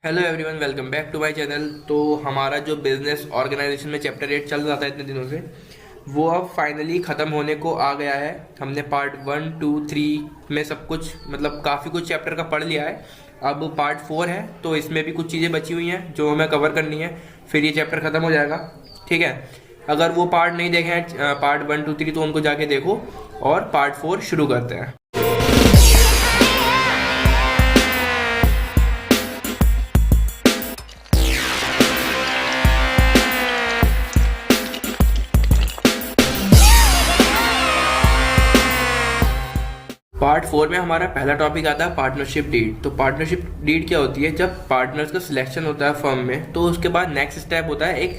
Hello everyone, welcome back to my channel. तो हमारा जो बिजनेस ऑर्गेनाइजेशन में चैप्टर 8 चल रहा था इतने दिनों से, वो अब फाइनली ख़त्म होने को आ गया है। हमने पार्ट 1, 2, 3 में सब कुछ मतलब काफ़ी कुछ चैप्टर का पढ़ लिया है। अब पार्ट 4 है, तो इसमें भी कुछ चीज़ें बची हुई हैं जो हमें कवर करनी है, फिर ये चैप्टर ख़त्म हो जाएगा। ठीक है, अगर वो पार्ट नहीं देखे हैं पार्ट 1, 2, 3, तो उनको जाके देखो और पार्ट 4 शुरू करते हैं। पार्ट 4 में हमारा पहला टॉपिक आता है पार्टनरशिप डीड। तो पार्टनरशिप डीड क्या होती है? जब पार्टनर्स का सिलेक्शन होता है फर्म में, तो उसके बाद नेक्स्ट स्टेप होता है एक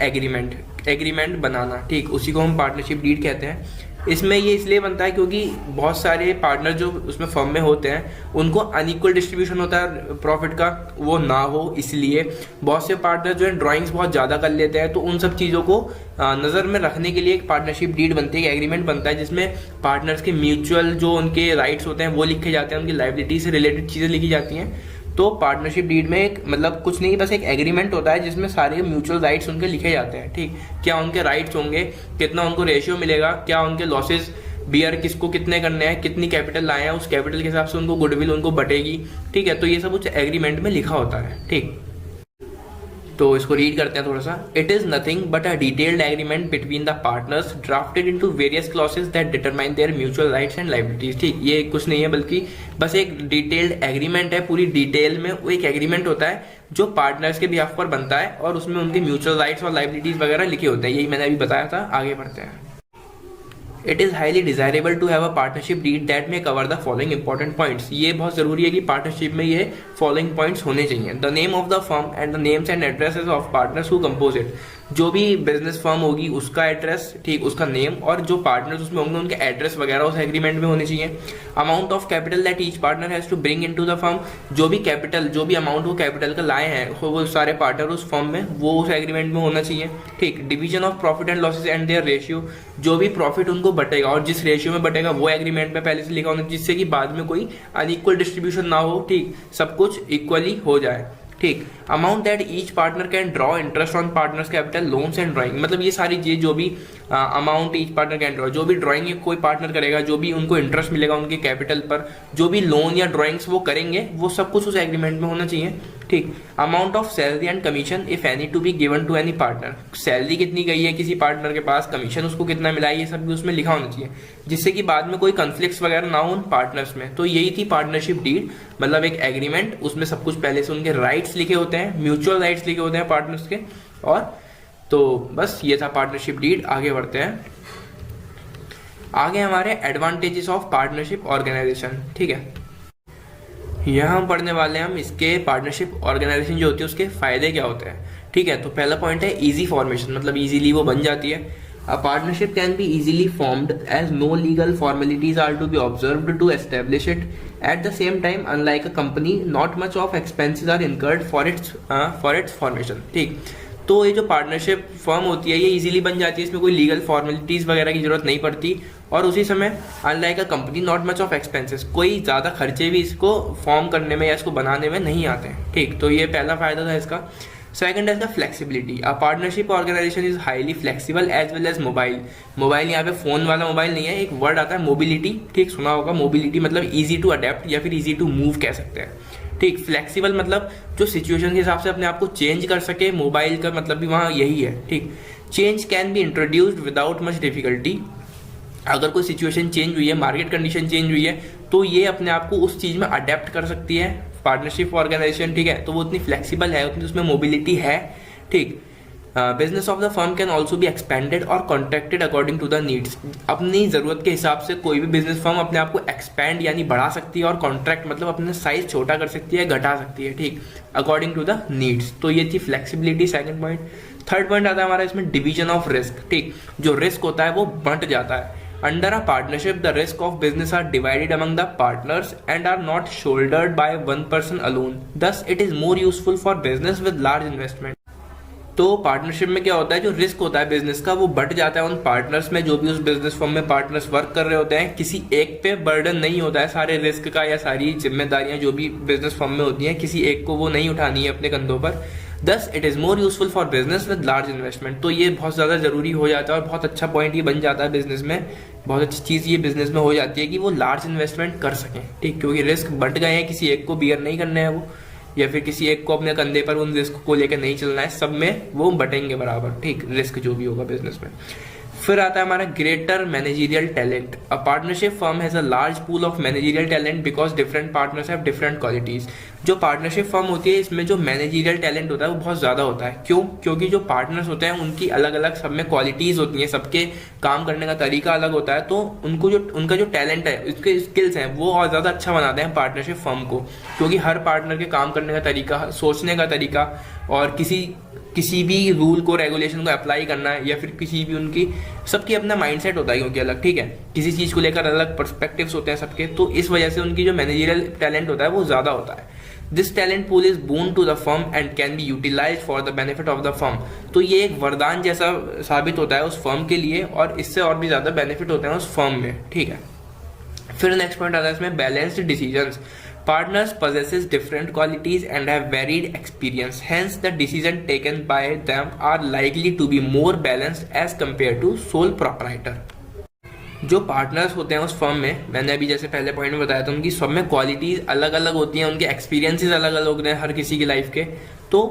एग्रीमेंट बनाना। ठीक, उसी को हम पार्टनरशिप डीड कहते हैं। इसमें ये इसलिए बनता है क्योंकि बहुत सारे पार्टनर जो उसमें फर्म में होते हैं उनको अनइक्वल डिस्ट्रीब्यूशन होता है प्रॉफिट का, वो ना हो इसलिए। बहुत से पार्टनर जो है ड्राइंग्स बहुत ज़्यादा कर लेते हैं, तो उन सब चीज़ों को नज़र में रखने के लिए एक पार्टनरशिप डीड बनती है, एक एग्रीमेंट बनता है जिसमें पार्टनर्स के म्यूचुअल जो उनके राइट्स होते हैं वो लिखे जाते हैं, उनकी लायबिलिटी से रिलेटेड चीज़ें लिखी जाती हैं। तो पार्टनरशिप डीड में एक मतलब कुछ नहीं, बस एक एग्रीमेंट होता है जिसमें सारे म्यूचुअल राइट्स उनके लिखे जाते हैं। ठीक, क्या उनके राइट्स होंगे, कितना उनको रेशियो मिलेगा, क्या उनके लॉसेस बियर किसको कितने करने हैं, कितनी कैपिटल लाए हैं, उस कैपिटल के हिसाब से उनको गुडविल उनको बटेगी। ठीक है, तो ये सब कुछ एग्रीमेंट में लिखा होता है। ठीक, तो इसको रीड करते हैं थोड़ा सा। It is nothing but a detailed agreement between the partners drafted into various clauses that determine there mutual rights and liabilities. ठीक, ये कुछ नहीं है बल्कि बस एक डिटेल्ड एग्रीमेंट है। पूरी डिटेल में वो एक एग्रीमेंट होता है जो पार्टनर्स के बिहाफ पर बनता है और उसमें उनके म्यूचुअल राइट्स और लायबिलिटीज वगैरह लिखे होते हैं। यही मैंने अभी बताया था। आगे बढ़ते हैं। It is highly desirable to have a partnership deed that may cover the following important points. ये बहुत जरूरी है कि पार्टनरशिप में ये फॉलोइंग पॉइंट्स होने चाहिए। The name of the firm and the names and addresses of partners who compose it. जो भी बिजनेस फर्म होगी उसका एड्रेस, ठीक, उसका नेम, और जो पार्टनर्स उसमें होंगे उनके एड्रेस वगैरह उस एग्रीमेंट में होने चाहिए। Amount of capital that each partner has to bring into the firm. जो भी कैपिटल, जो भी अमाउंट वो कैपिटल का लाए हैं वो सारे पार्टनर उस फर्म में, वो उस एग्रीमेंट में होना चाहिए। ठीक, division of profit and losses and their ratio. जो भी प्रॉफिट उनको बटेगा और जिस रेशियो में बटेगा वो एग्रीमेंट में पहले से लिखा होना, जिससे कि बाद में कोई अनइक्वल डिस्ट्रीब्यूशन ना हो। ठीक, सब कुछ इक्वली हो जाए। ठीक, amount that each partner can draw interest on partners capital, loans and drawing. मतलब ये सारी चीज जो भी amount each partner can draw, जो भी ड्राइंग कोई पार्टनर करेगा, जो भी उनको इंटरेस्ट मिलेगा उनके कैपिटल पर, जो भी लोन या ड्राइंग्स वो करेंगे, वो सब कुछ उस एग्रीमेंट में होना चाहिए। ठीक, amount of salary and commission if any to be given to any partner. Salary कितनी गई है किसी पार्टनर के पास, कमीशन उसको कितना मिला है, ये सब भी उसमें लिखा होना चाहिए, जिससे कि बाद में कोई कन्फ्लिक्ट्स वगैरह ना हो उन पार्टनर्स में। तो यही थी पार्टनरशिप डीड, मतलब एक एग्रीमेंट। उसमें सब कुछ पहले से उनके राइट्स लिखे होते हैं, म्यूचुअल राइट्स लिखे होते हैं पार्टनर्स के। और तो बस ये था पार्टनरशिप डीड। आगे बढ़ते हैं। आगे हमारे एडवांटेजेस ऑफ पार्टनरशिप ऑर्गेनाइजेशन। ठीक है, यहाँ हम पढ़ने वाले हैं हम इसके पार्टनरशिप ऑर्गेनाइजेशन जो होती है उसके फायदे क्या होते हैं। ठीक है, तो पहला पॉइंट है इजी फॉर्मेशन, मतलब इजीली वो बन जाती है। A partnership can be easily formed as no legal formalities are to be observed to establish it. At the same time, unlike a company, not much of expenses are incurred for its formation. ठीक, तो ये जो partnership firm होती है ये easily बन जाती है, इसमें कोई लीगल फॉर्मेलिटीज वगैरह की जरूरत नहीं पड़ती, और उसी समय unlike a company not much of expenses, कोई ज़्यादा खर्चे भी इसको फॉर्म करने में या इसको बनाने में नहीं आते हैं। ठीक, तो ये पहला फायदा था इसका। सेकंड है इसका flexibility. A partnership organisation is highly flexible as well as mobile. Mobile यहाँ पे फोन वाला मोबाइल नहीं है, एक वर्ड आता है मोबिलिटी। ठीक, सुना होगा मोबिलिटी, मतलब इजी टू अडेप्ट या फिर इजी टू मूव कह सकते हैं। ठीक, फ्लेक्सिबल मतलब जो सिचुएशन के हिसाब से अपने आप को चेंज कर सके, मोबाइल का मतलब भी वहाँ यही है। ठीक, change can be introduced without much difficulty. अगर कोई सिचुएशन चेंज हुई है, मार्केट कंडीशन चेंज हुई है, तो ये अपने आप को उस चीज़ में अडेप्ट कर सकती है पार्टनरशिप ऑर्गेनाइजेशन। ठीक है, तो वो उतनी फ्लेक्सिबल है, उतनी उसमें मोबिलिटी है। ठीक, business of the firm can also भी एक्सपेंडेड और contracted according to the needs. अपनी ज़रूरत के हिसाब से कोई भी बिजनेस फर्म अपने आप को एक्सपैंड यानी बढ़ा सकती है, और कॉन्ट्रैक्ट मतलब अपने साइज छोटा कर सकती है, घटा सकती है। ठीक, अकॉर्डिंग टू द नीड्स। तो ये थी flexibility, second point. Third point आता है हमारा इसमें डिवीजन ऑफ रिस्क। ठीक, जो रिस्क होता है वो बंट जाता है। Under a partnership, the risk of business are divided among the partners and are not shouldered by one person alone. Thus, it is more useful for business with large investment. तो partnership में क्या होता है, जो risk होता है business का वो बढ़ जाता है उन पार्टनर्स में, जो भी उस बिजनेस फर्म में पार्टनर्स वर्क कर रहे होते हैं। किसी एक पे बर्डन नहीं होता है सारे रिस्क का या सारी जिम्मेदारियां जो भी बिजनेस फर्म में होती हैं, किसी एक को वो नहीं उठानी है अपने कंधों पर। Thus it is more useful for business with large investment. तो ये बहुत ज्यादा जरूरी हो जाता है और बहुत अच्छा पॉइंट ये बन जाता है बिजनेस में, बहुत अच्छी चीज ये बिजनेस में हो जाती है कि वो लार्ज इन्वेस्टमेंट कर सकें, ठीक, क्योंकि रिस्क बढ़ गए हैं, किसी एक को बियर नहीं करने हैं वो, या फिर किसी एक को अपने कंधे पर उन रिस्क को लेकर नहीं चलना है, सब में वो बटेंगे बराबर, ठीक, रिस्क जो भी होगा बिजनेस में। फिर आता है हमारा greater managerial talent. A partnership firm has a large pool of managerial talent because different partners have different qualities. जो पार्टनरशिप फर्म होती है इसमें जो मैनेजरियल टैलेंट होता है वो बहुत ज्यादा होता है। क्यों? क्योंकि जो पार्टनर्स होते हैं उनकी अलग अलग सब में क्वालिटीज होती हैं, सबके काम करने का तरीका अलग होता है, तो उनको जो उनका जो टैलेंट है, उसके स्किल्स हैं, वो और ज्यादा अच्छा बनाते हैं पार्टनरशिप फर्म को, क्योंकि हर पार्टनर के काम करने का तरीका, सोचने का तरीका और किसी भी रूल को, रेगुलेशन को अप्लाई करना है, या फिर किसी भी उनकी, सबकी अपना माइंडसेट होता है क्योंकि अलग, ठीक है, किसी चीज को लेकर अलग पर्सपेक्टिव्स होते हैं सबके, तो इस वजह से उनकी जो मैनेजरियल टैलेंट होता है वो ज्यादा होता है। This talent pool is born to the firm and can be utilise for the benefit of the firm. तो ये एक वरदान जैसा साबित होता है उस फर्म के लिए, और इससे और भी ज्यादा बेनिफिट होते हैं उस फर्म में, ठीक है। फिर नेक्स्ट पॉइंट आता है इसमें balanced decisions. Partners possesses different qualities and have varied experience. Hence, the decision taken by them are likely to be more balanced as compared to sole proprietor. जो पार्टनर्स होते हैं उस फर्म में, मैंने अभी जैसे पहले पॉइंट में बताया था, उनकी सब में क्वालिटीज अलग अलग होती हैं, उनके एक्सपीरियंसेस अलग अलग होते हैं हर किसी की लाइफ के। तो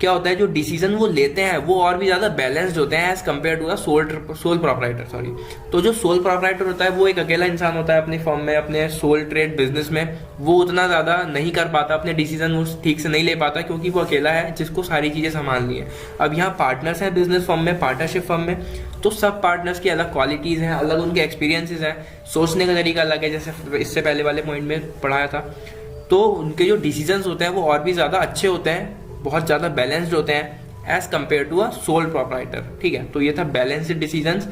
क्या होता है, जो डिसीजन वो लेते हैं वो और भी ज्यादा बैलेंस्ड होते हैं as compare to the sole proprietor, sorry. तो जो सोल प्रोपराइटर होता है वो एक अकेला इंसान होता है अपनी फर्म में, अपने सोल ट्रेड बिजनेस में, वो उतना ज्यादा नहीं कर पाता, अपने डिसीजन वो ठीक से नहीं ले पाता, क्योंकि वो अकेला है जिसको सारी चीजें संभालनी है। अब यहाँ पार्टनर्स हैं बिजनेस फर्म में, पार्टनरशिप फर्म में, तो सब पार्टनर्स की अलग क्वालिटीज हैं, अलग उनके एक्सपीरियंसेस हैं, सोचने का तरीका अलग है, जैसे इससे पहले वाले पॉइंट में पढ़ाया था। तो उनके जो डिसीजंस होते हैं वो और भी ज्यादा अच्छे होते हैं, बहुत ज्यादा बैलेंस्ड होते हैं as compare to a sole proprietor, ठीक है। तो ये था बैलेंस्ड डिसीजंस,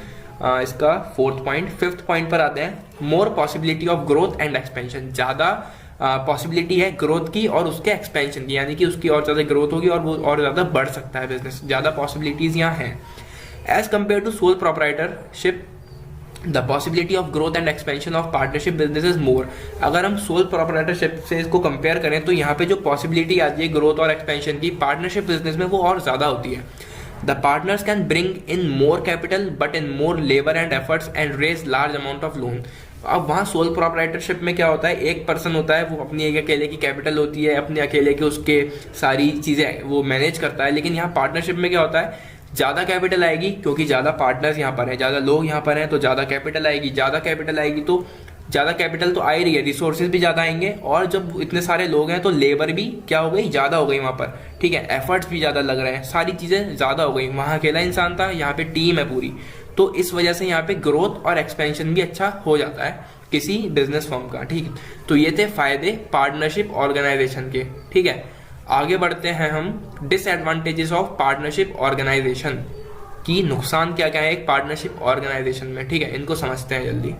इसका फोर्थ पॉइंट। फिफ्थ पॉइंट पर आते हैं, more possibility of growth and expansion. ज्यादा पॉसिबिलिटी है ग्रोथ की और उसके एक्सपेंशन की, यानी कि उसकी और ज्यादा ग्रोथ होगी और वो और ज्यादा बढ़ सकता है बिजनेस, ज्यादा पॉसिबिलिटीज यहाँ हैं as compare to sole proprietorship. The possibility of growth and expansion of partnership business is more. अगर हम सोल प्रोपराइटरशिप से इसको कंपेयर करें तो यहाँ पे जो पॉसिबिलिटी आती है ग्रोथ और एक्सपेंशन की पार्टनरशिप बिजनेस में वो और ज्यादा होती है। The partners can bring in more capital but in more labour and efforts and raise large amount of loan. अब वहाँ सोल प्रोपराइटरशिप में क्या होता है, एक पर्सन होता है, वो अपनी एक अकेले की कैपिटल होती है, अपने अकेले के उसके सारी चीजें वो मैनेज करता है। लेकिन यहाँ पार्टनरशिप में क्या होता है, ज्यादा कैपिटल आएगी क्योंकि ज्यादा पार्टनर्स यहाँ पर हैं, ज्यादा लोग यहाँ पर हैं, तो ज्यादा कैपिटल आएगी, ज्यादा कैपिटल आएगी तो ज्यादा कैपिटल तो आ ही रही है, रिसोर्सेज भी ज्यादा आएंगे, और जब इतने सारे लोग हैं तो लेबर भी क्या हो गई, ज्यादा हो गई वहां पर, ठीक है, एफर्ट्स भी ज्यादा लग रहे हैं, सारी चीजें ज्यादा हो गई। वहां अकेला इंसान था, यहाँ पे टीम है पूरी, तो इस वजह से यहाँ पे ग्रोथ और एक्सपेंशन भी अच्छा हो जाता है किसी बिजनेस फर्म का, ठीक है। तो ये थे फायदे पार्टनरशिप ऑर्गेनाइजेशन के, ठीक है। आगे बढ़ते हैं हम डिसएडवांटेजेस ऑफ पार्टनरशिप ऑर्गेनाइजेशन की, नुकसान क्या क्या है एक पार्टनरशिप ऑर्गेनाइजेशन में, ठीक है, इनको समझते हैं जल्दी।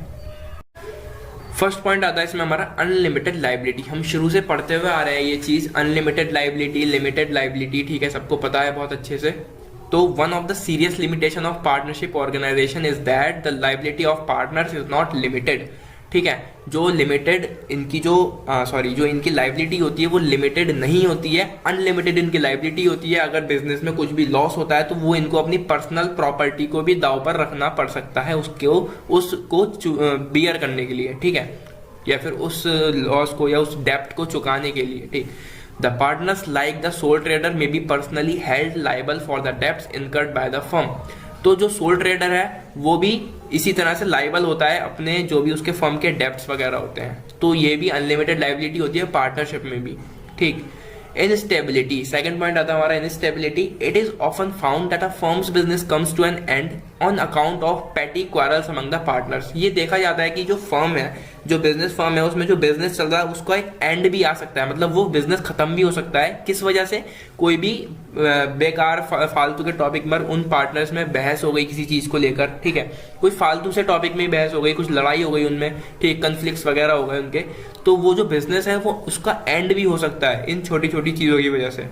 फर्स्ट पॉइंट आता है इसमें हमारा अनलिमिटेड लाइबिलिटी। हम शुरू से पढ़ते हुए आ रहे हैं ये चीज, अनलिमिटेड लाइबिलिटी, लिमिटेड लाइबिलिटी, ठीक है, सबको पता है बहुत अच्छे से। तो one of the serious limitation of partnership organisation is that the liability of partners is not limited, ठीक है। जो लिमिटेड इनकी जो इनकी लाइबिलिटी होती है वो लिमिटेड नहीं होती है, अनलिमिटेड इनकी लाइबिलिटी होती है। अगर बिजनेस में कुछ भी लॉस होता है तो वो इनको अपनी पर्सनल प्रॉपर्टी को भी दांव पर रखना पड़ सकता है उसको बियर करने के लिए, ठीक है, या फिर उस लॉस को या उस डेप्ट को चुकाने के लिए, ठीक। The partners like the soul trader may be personally held liable for the debts incurred by the firm. तो जो सोल ट्रेडर है वो भी इसी तरह से लाइबल होता है अपने जो भी उसके फर्म के डेप्ट्स वगैरह होते हैं, तो ये भी अनलिमिटेड लाइबिलिटी होती है पार्टनरशिप में भी, ठीक। इनस्टेबिलिटी, सेकंड पॉइंट आता है हमारा instability. It is often found that a firm's business comes to an end on account of petty quarrels among the partners. ये देखा जाता है कि जो फर्म है, जो बिजनेस फर्म है, उसमें जो बिजनेस चल रहा है उसका एक एंड भी आ सकता है, मतलब वो बिजनेस खत्म भी हो सकता है। किस वजह से, कोई भी बेकार फालतू के टॉपिक पर उन पार्टनर्स में बहस हो गई किसी चीज को लेकर, ठीक है, कोई फालतू से टॉपिक में बहस हो गई, कुछ लड़ाई हो गई उनमें, ठीक, कन्फ्लिक्ट्स वगैरह हो गए उनके, तो वो जो बिजनेस है वो उसका एंड भी हो सकता है इन छोटी छोटी चीजों की वजह से।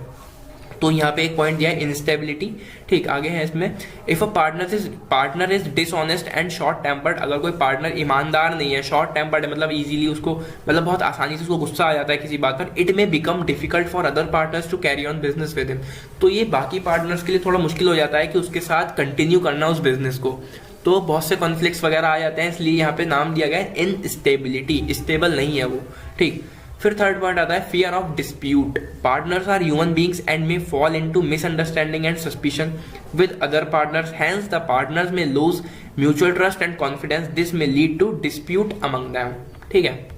तो यहाँ पे एक पॉइंट दिया है इंस्टेबिलिटी। ठीक, आगे है इसमें, if a partner is dishonest and short tempered, अगर कोई पार्टनर ईमानदार नहीं है, शॉर्ट टेम्पर्ड है, मतलब इजीली उसको, मतलब बहुत आसानी से उसको गुस्सा आ जाता है किसी बात पर, it may become difficult for other partners to carry on business with him. तो ये बाकी पार्टनर्स के लिए थोड़ा मुश्किल हो जाता है कि उसके साथ कंटिन्यू करना उस बिजनेस को, तो बहुत से कॉन्फ्लिक्ट्स वगैरह आ जाते हैं, इसलिए यहाँ पे नाम दिया गया है इनस्टेबिलिटी, स्टेबल नहीं है वो। ठीक, फिर थर्ड पॉइंट आता है fear of dispute. Partners are human beings and may fall into misunderstanding and suspicion with other partners, hence the partners may lose mutual trust and confidence, this may lead to dispute among them. ठीक है,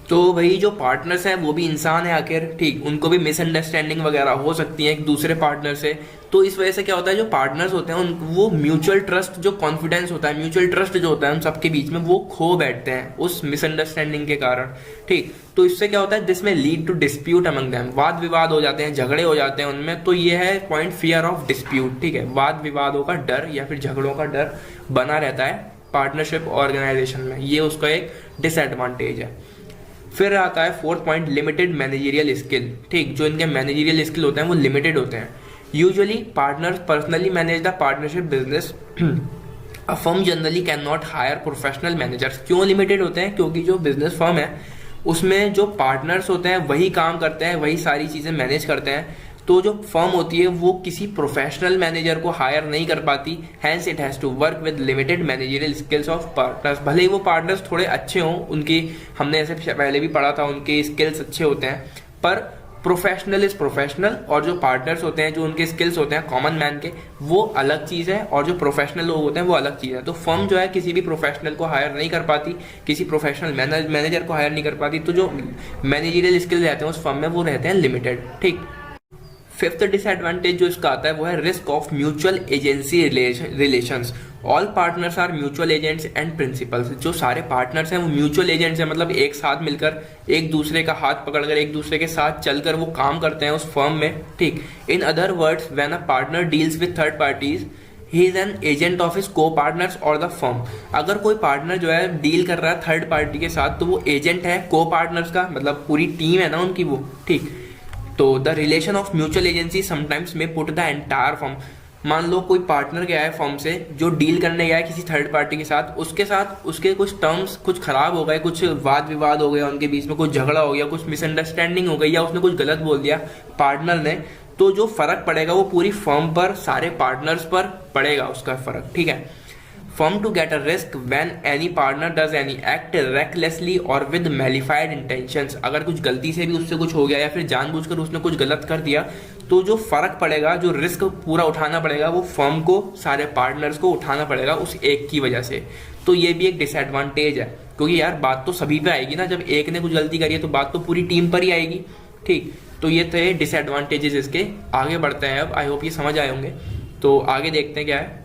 तो भाई जो partners हैं वो भी इंसान है आखिर, ठीक, उनको भी मिसअंडरस्टैंडिंग वगैरह हो सकती है एक दूसरे पार्टनर से, तो इस वजह से क्या होता है, जो पार्टनर्स होते हैं उन वो म्यूचुअल ट्रस्ट, जो कॉन्फिडेंस होता है, म्यूचुअल ट्रस्ट जो होता है उन सबके बीच में, वो खो बैठते हैं उस मिसअंडरस्टैंडिंग के कारण। ठीक, तो इससे क्या होता है, this may lead to dispute among them, वाद विवाद हो जाते हैं, झगड़े हो जाते हैं उनमें। तो ये है पॉइंट फियर ऑफ डिस्प्यूट। ठीक है, वाद विवादों का डर या फिर झगड़ों का डर बना रहता है पार्टनरशिप ऑर्गेनाइजेशन में, ये उसका एक डिसएडवांटेज है। फिर आता है fourth point, limited managerial skill. ठीक, जो इनके मैनेजरियल स्किल होते हैं वो लिमिटेड होते हैं। Usually partners personally manage the partnership business, a firm generally can not hire professional managers. क्यों लिमिटेड होते हैं, क्योंकि जो बिजनेस फर्म है उसमें जो पार्टनर्स होते हैं वही काम करते हैं, वही सारी चीज़ें मैनेज करते हैं, तो जो फर्म होती है वो किसी प्रोफेशनल मैनेजर को हायर नहीं कर पाती, hence it has to work with limited managerial skills of partners. भले ही वो पार्टनर्स थोड़े अच्छे हों, उनकी हमने ऐसे पहले भी पढ़ा था, उनके स्किल्स अच्छे होते हैं, पर प्रोफेशनल इज प्रोफेशनल, और जो पार्टनर्स होते हैं, जो उनके स्किल्स होते हैं कॉमन मैन के, वो अलग चीज़ है, और जो प्रोफेशनल लोग होते हैं वो अलग चीज़ है। तो फर्म जो है किसी भी प्रोफेशनल को हायर नहीं कर पाती, किसी प्रोफेशनल मैनेजर को हायर नहीं कर पाती, तो जो मैनेजरियल स्किल रहते हैं उस फर्म में वो रहते हैं लिमिटेड। ठीक, फिफ्थ डिसएडवांटेज जो इसका आता है वो है risk of mutual agency relations. All partners are mutual agents and principals. जो सारे पार्टनर्स हैं वो म्यूचुअल एजेंट्स हैं, मतलब एक साथ मिलकर एक दूसरे का हाथ पकड़कर एक दूसरे के साथ चलकर वो काम करते हैं उस फर्म में। ठीक, in other words, when a partner deals with third parties, he is an agent of his को पार्टनर्स और द फर्म। अगर कोई पार्टनर जो है डील कर रहा है थर्ड पार्टी के साथ, तो वो एजेंट है को पार्टनर्स का, मतलब पूरी टीम है ना उनकी वो। ठीक, तो the relation of mutual agency sometimes में पुट द एंटायर फर्म। मान लो कोई पार्टनर गया है फर्म से, जो डील करने गया है किसी थर्ड पार्टी के साथ, उसके साथ उसके कुछ टर्म्स कुछ खराब हो गए, कुछ वाद विवाद हो गया उनके बीच में, कुछ झगड़ा हो गया, कुछ मिसअंडरस्टैंडिंग हो गई, या उसने कुछ गलत बोल दिया पार्टनर ने, तो जो फर्क पड़ेगा वो पूरी फर्म पर, सारे पार्टनर्स पर पड़ेगा उसका फर्क। ठीक है, firm to get a risk when any partner does any act recklessly or with malified intentions। अगर कुछ गलती से भी उससे कुछ हो गया या फिर जानबूझकर उसने कुछ गलत कर दिया, तो जो फर्क पड़ेगा, जो रिस्क पूरा उठाना पड़ेगा, वो फर्म को, सारे पार्टनर्स को उठाना पड़ेगा उस एक की वजह से। तो ये भी एक डिसएडवांटेज है, क्योंकि यार बात तो सभी पे आएगी ना, जब एक ने कुछ गलती करी है तो बात तो पूरी टीम पर ही आएगी। ठीक, तो ये थे डिसएडवांटेजेस इसके। आगे बढ़ते हैं अब, आई होप ये समझ आए होंगे। तो आगे देखते हैं क्या है।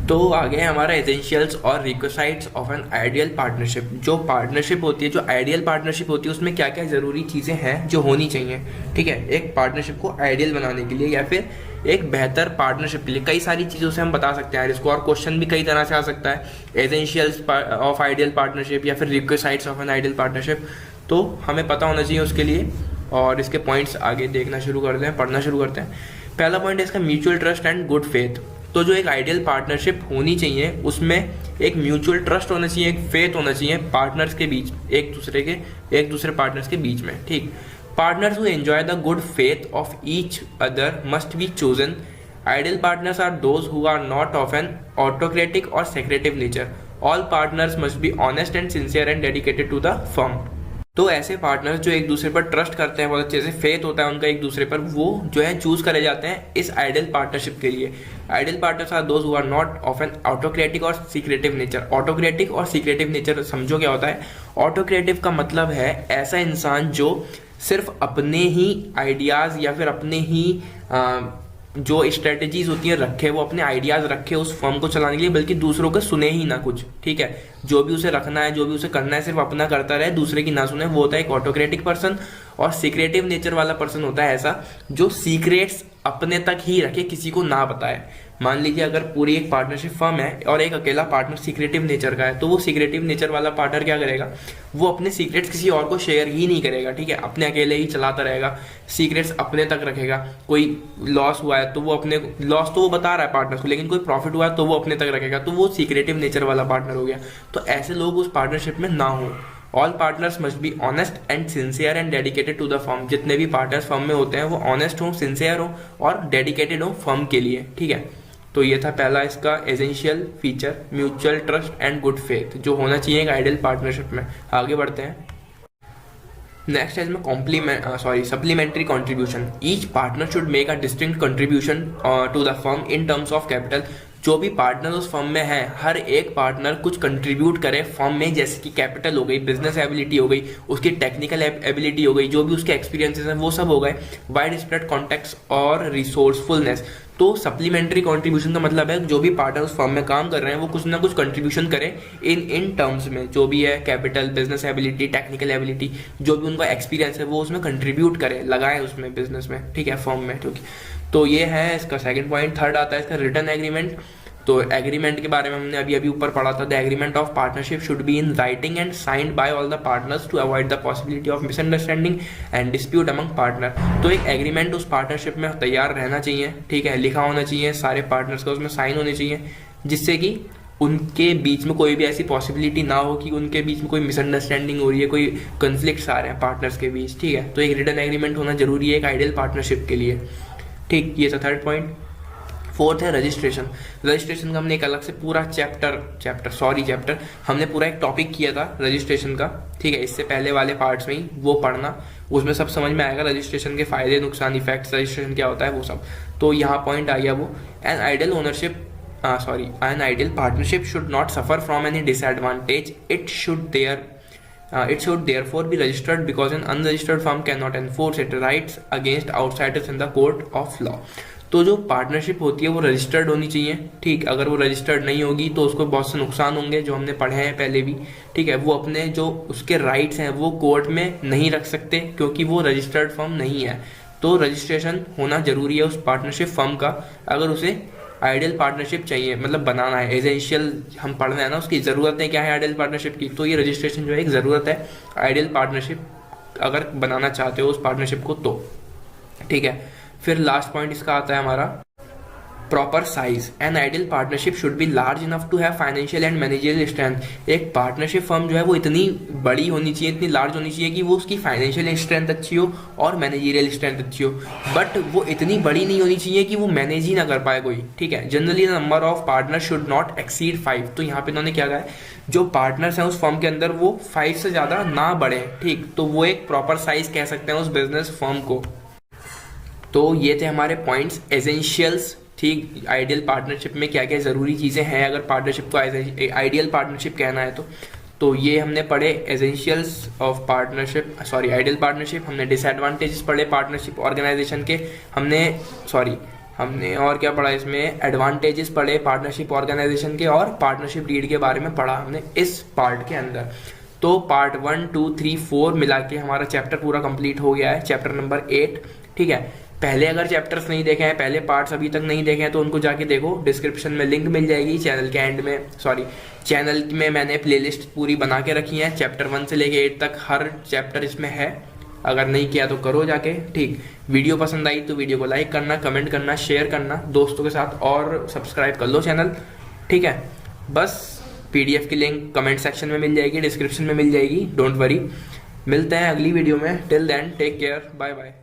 तो आगे है हमारा एसेंशियल्स और रिक्विसाइट्स ऑफ एन आइडियल पार्टनरशिप। जो पार्टनरशिप होती है, जो आइडियल पार्टनरशिप होती है, उसमें क्या क्या ज़रूरी चीज़ें हैं जो होनी चाहिए। ठीक है, एक पार्टनरशिप को आइडियल बनाने के लिए या फिर एक बेहतर पार्टनरशिप के लिए कई सारी चीज़ों से हम बता सकते हैं इसको, और क्वेश्चन भी कई तरह से आ सकता है, एसेंशियल्स ऑफ आइडियल पार्टनरशिप या फिर रिक्विसाइट्स ऑफ एन आइडियल पार्टनरशिप। तो हमें पता होना चाहिए उसके लिए, और इसके पॉइंट्स आगे देखना शुरू करते हैं, पढ़ना शुरू करते हैं। पहला पॉइंट है इसका mutual trust and good faith. तो जो एक आइडियल पार्टनरशिप होनी चाहिए उसमें एक म्यूचुअल ट्रस्ट होना चाहिए, एक फेथ होना चाहिए पार्टनर्स के बीच, एक दूसरे पार्टनर्स के बीच में। ठीक, partners who enjoy the good faith of each other must be chosen. Ideal partners are those who are not of an autocratic or secretive nature. All partners must be honest and sincere and dedicated to the firm. तो ऐसे partners जो एक दूसरे पर trust करते हैं, बहुत अच्छे से फेथ होता है उनका एक दूसरे पर, वो जो है चूज करे जाते हैं इस आइडियल पार्टनरशिप के लिए। Ideal partners are those who are not of an autocratic और सीक्रेटिव नेचर। ऑटोक्रेटिक और सीक्रेटिव नेचर समझो क्या होता है। ऑटोक्रेटिव का मतलब है ऐसा इंसान जो सिर्फ अपने ही आइडियाज़ या फिर अपने ही जो स्ट्रेटजीज होती है रखे, वो अपने आइडियाज़ रखे उस फर्म को चलाने के लिए, बल्कि दूसरों के सुने ही ना कुछ। ठीक है, जो भी उसे रखना है, जो भी उसे करना है, सिर्फ अपना करता रहे, दूसरे की ना सुने, वो होता है एक ऑटोक्रेटिक पर्सन। और सीक्रेटिव नेचर वाला पर्सन होता है ऐसा जो सीक्रेट्स अपने तक ही रखे, किसी को ना बताए। मान लीजिए अगर पूरी एक पार्टनरशिप फर्म है और एक अकेला पार्टनर सीक्रेटिव नेचर का है, तो वो सीक्रेटिव नेचर वाला पार्टनर क्या करेगा, वो अपने सीक्रेट्स किसी और को शेयर ही नहीं करेगा, ठीक है, अपने अकेले ही चलाता रहेगा, सीक्रेट्स अपने तक रखेगा। कोई लॉस हुआ है तो वो अपने लॉस तो वो बता रहा है पार्टनर को, लेकिन कोई प्रॉफिट हुआ है तो वो अपने तक रखेगा, तो वो सीक्रेटिव नेचर वाला पार्टनर हो गया। तो ऐसे लोग उस पार्टनरशिप में ना हो। All partners must be honest and sincere and dedicated to the firm. जितने भी पार्टनर्स फर्म में होते हैं वो ऑनेस्ट हो, सिंसियर हो और डेडिकेटेड हो फर्म के लिए, ठीक है। तो ये था पहला इसका essential feature, mutual trust and good faith, जो होना चाहिए एक आइडियल पार्टनरशिप में। आगे बढ़ते हैं। नेक्स्ट है इसमें supplementary contribution. Each partner should make a distinct contribution to the firm in terms of capital. जो भी पार्टनर उस फर्म में है, हर एक पार्टनर कुछ कंट्रीब्यूट करे फर्म में, जैसे कि कैपिटल हो गई, बिजनेस एबिलिटी हो गई, उसकी टेक्निकल एबिलिटी हो गई, जो भी उसके एक्सपीरियंसेस हैं वो सब हो गए, वाइड स्प्रेड कॉन्टेक्ट्स और रिसोर्सफुलनेस। तो सप्लीमेंट्री कंट्रीब्यूशन का मतलब है जो भी पार्टनर उस फर्म में काम कर रहे हैं वो कुछ ना कुछ कंट्रीब्यूशन करें इन टर्म्स में, जो भी है capital, business ability, technical ability, जो भी उनका एक्सपीरियंस है वो उसमें कंट्रीब्यूट करें, लगाएं उसमें, बिजनेस में, ठीक है, फर्म में, ठीक है। तो ये है इसका सेकंड पॉइंट। थर्ड आता है इसका रिटर्न एग्रीमेंट। तो एग्रीमेंट के बारे में हमने अभी ऊपर पढ़ा था। The agreement of partnership should be in writing and signed by all the partners to avoid the possibility of misunderstanding and dispute among partner. तो एक एग्रीमेंट उस पार्टनरशिप में तैयार रहना चाहिए, ठीक है, लिखा होना चाहिए, सारे पार्टनर्स का उसमें साइन होने चाहिए, जिससे कि उनके बीच में कोई भी ऐसी पॉसिबिलिटी ना हो कि उनके बीच में कोई मिसअंडरस्टैंडिंग हो रही है, कोई कन्फ्लिक्ट्स आ रहे हैं पार्टनर्स के बीच, ठीक है। तो एक रिटर्न एग्रीमेंट होना जरूरी है एक आइडियल पार्टनरशिप के लिए, ठीक। ये था थर्ड पॉइंट। फोर्थ है रजिस्ट्रेशन। रजिस्ट्रेशन का हमने एक अलग से पूरा चैप्टर हमने पूरा एक टॉपिक किया था रजिस्ट्रेशन का, ठीक है, इससे पहले वाले पार्ट्स में ही, वो पढ़ना, उसमें सब समझ में आएगा रजिस्ट्रेशन के फायदे, नुकसान, इफेक्ट्स, रजिस्ट्रेशन क्या होता है वो सब। तो यहाँ पॉइंट आ गया वो, N ideal partnership should not suffer from any disadvantage, it should therefore be registered because an unregistered firm cannot enforce its rights against outsiders in the court of law। तो जो पार्टनरशिप होती है वो registered होनी चाहिए, ठीक। अगर वो रजिस्टर्ड नहीं होगी तो उसको बहुत से नुकसान होंगे, जो हमने पढ़े हैं पहले भी, ठीक है। वो अपने जो उसके राइट्स हैं वो कोर्ट में नहीं रख सकते क्योंकि वो रजिस्टर्ड फर्म नहीं है। तो रजिस्ट्रेशन होना जरूरी है उस पार्टनरशिप फर्म का, अगर उसे आइडियल पार्टनरशिप चाहिए, मतलब बनाना है, एसेंशियल हम पढ़ रहे हैं ना, उसकी ज़रूरत है क्या है आइडियल पार्टनरशिप की, तो ये रजिस्ट्रेशन जो है एक ज़रूरत है आइडियल पार्टनरशिप अगर बनाना चाहते हो उस पार्टनरशिप को, तो ठीक है। फिर लास्ट पॉइंट इसका आता है हमारा proper size. An ideal partnership should be large enough to have financial and managerial strength. एक पार्टनरशिप फर्म जो है वो इतनी बड़ी होनी चाहिए, इतनी लार्ज होनी चाहिए कि वो उसकी फाइनेंशियल स्ट्रेंथ अच्छी हो और मैनेजरियल स्ट्रेंथ अच्छी हो, बट वो इतनी बड़ी नहीं होनी चाहिए कि वो मैनेज ही ना कर पाए कोई, ठीक है। Generally number of partner should not exceed 5। तो यहाँ पे इन्होंने क्या कहा है, जो पार्टनर्स हैं उस फर्म के अंदर वो 5 से ज़्यादा ना बढ़े, ठीक। तो वो एक प्रॉपर साइज कह सकते हैं उस बिजनेस फर्म को। तो ये थे हमारे पॉइंट्स, एसेंशियल्स, ठीक। आइडियल पार्टनरशिप में क्या क्या ज़रूरी चीज़ें हैं अगर पार्टनरशिप को आइडियल पार्टनरशिप कहना है तो ये हमने पढ़े essentials of partnership, ideal partnership. हमने डिसएडवांटेजेस पढ़े पार्टनरशिप ऑर्गेनाइजेशन के, हमने और क्या पढ़ा इसमें, एडवांटेजेस पढ़े पार्टनरशिप ऑर्गेनाइजेशन के, और पार्टनरशिप डीड के बारे में पढ़ा हमने इस पार्ट के अंदर। तो पार्ट 1, 2, 3, 4 मिला के हमारा चैप्टर पूरा कंप्लीट हो गया है, चैप्टर नंबर 8, ठीक है। पहले अगर चैप्टर्स नहीं देखे हैं, पहले पार्ट्स अभी तक नहीं देखे हैं, तो उनको जाके देखो, डिस्क्रिप्शन में लिंक मिल जाएगी, चैनल के एंड में, चैनल में मैंने प्लेलिस्ट पूरी बना के रखी है, चैप्टर 1 से लेके 8 तक हर चैप्टर इसमें है। अगर नहीं किया तो करो जाके, ठीक। वीडियो पसंद आई तो वीडियो को लाइक करना, कमेंट करना, शेयर करना दोस्तों के साथ, और सब्सक्राइब कर लो चैनल, ठीक है। बस PDF की लिंक कमेंट सेक्शन में मिल जाएगी, डिस्क्रिप्शन में मिल जाएगी, डोंट वरी। मिलते हैं अगली वीडियो में, till then take care, bye bye.